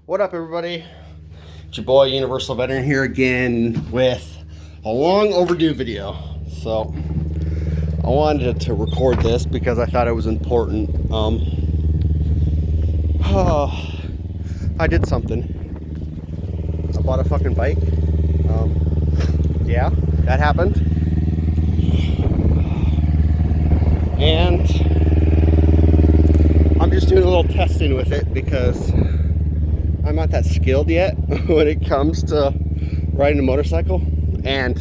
What up, everybody? It's your boy Universal Veteran here again with a long overdue video. So I wanted to record this because I thought it was important. I did something. I bought a fucking bike. Yeah, that happened. And I'm just doing a little testing with it because I'm not that skilled yet when it comes to riding a motorcycle. And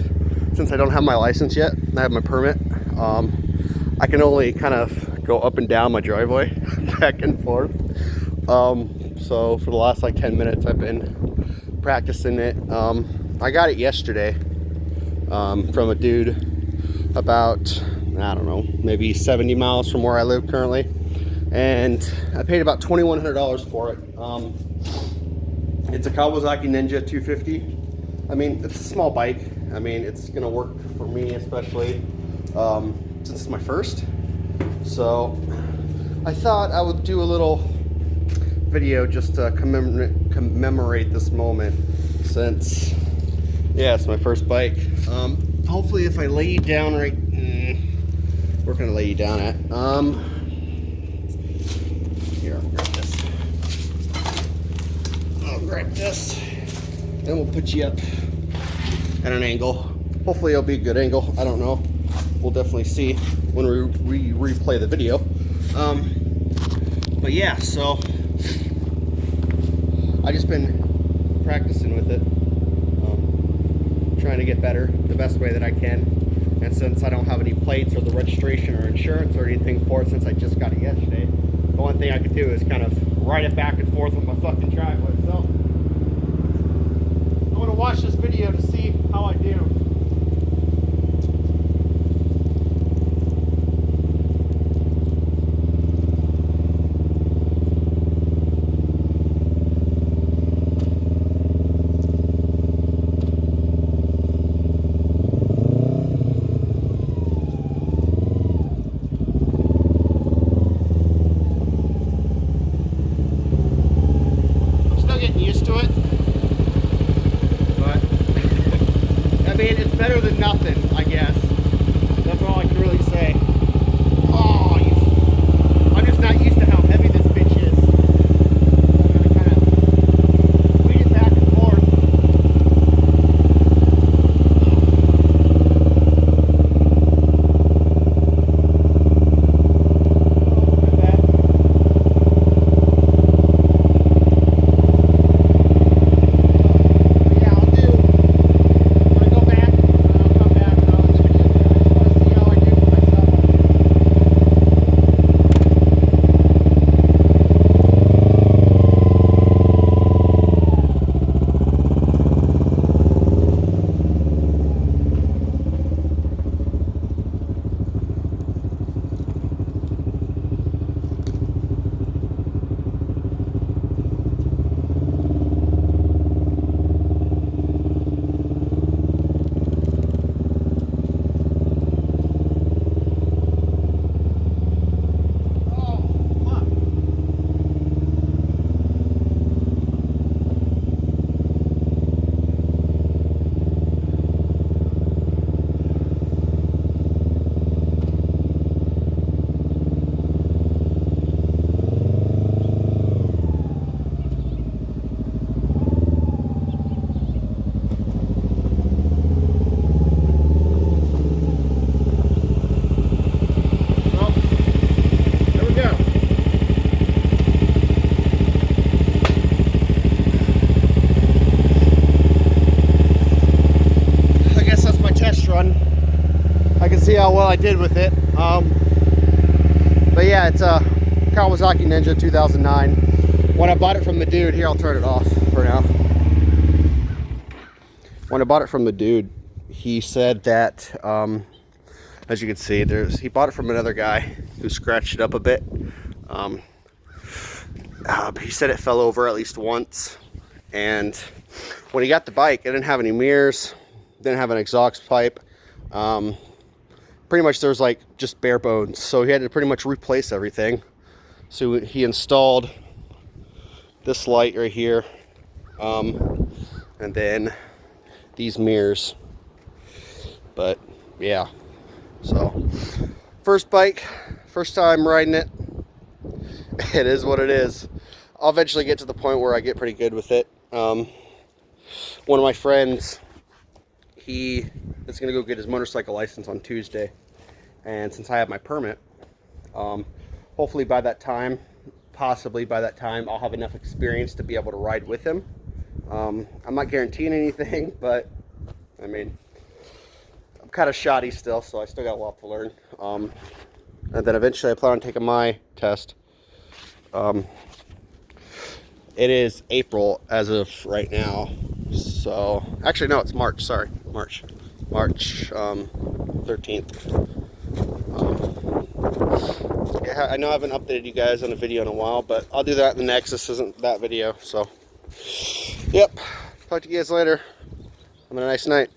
since I don't have my license yet, I have my permit, I can only kind of go up and down my driveway, back and forth. So for the last like 10 minutes, I've been practicing it. I got it yesterday from a dude about, I don't know, maybe 70 miles from where I live currently. And I paid about $2,100 for it. It's a Kawasaki Ninja 250. I mean, it's a small bike. I mean, it's gonna work for me, especially since it's my first. So I thought I would do a little video just to commemorate this moment, since, yeah, it's my first bike. Hopefully if I lay you down right, we're gonna lay you down at, here, I'll grab this. I'll grab this, and we'll put you up at an angle. Hopefully it'll be a good angle, I don't know. We'll definitely see when we replay the video. But yeah, so I just been practicing with it, trying to get better the best way that I can. And since I don't have any plates or the registration or insurance or anything for it, since I just got it yesterday, the only thing I could do is kind of ride it back and forth with my fucking driveway. So I'm gonna watch this video to see how I do. Used to it, but I mean, it's better than nothing, I guess. That's all I can really say. Oh, I'm just not used to how heavy this bitch is. I'm gonna kind of lead it back and forth. I can see how well I did with it. But yeah, it's a Kawasaki Ninja 2009. When I bought it from the dude, here, I'll turn it off for now. When I bought it from the dude, he said that, as you can see, he bought it from another guy who scratched it up a bit. He said it fell over at least once. And when he got the bike, it didn't have any mirrors, didn't have an exhaust pipe. Pretty much there was like just bare bones. So he had to pretty much replace everything. So he installed this light right here, and then these mirrors. But yeah, so first bike, first time riding it. It is what it is. I'll eventually get to the point where I get pretty good with it. One of my friends, he is going to go get his motorcycle license on Tuesday, and since I have my permit, hopefully by that time, possibly by that time, I'll have enough experience to be able to ride with him. I'm not guaranteeing anything, but I mean, I'm kind of shoddy still, so I still got a lot to learn. And then eventually I plan on taking my test. It is April as of right now, so actually no, it's March. Sorry, March 13th. Yeah, I know I haven't updated you guys on a video in a while, but I'll do that in the next. This isn't that video, so yep. Talk to you guys later. Have a nice night.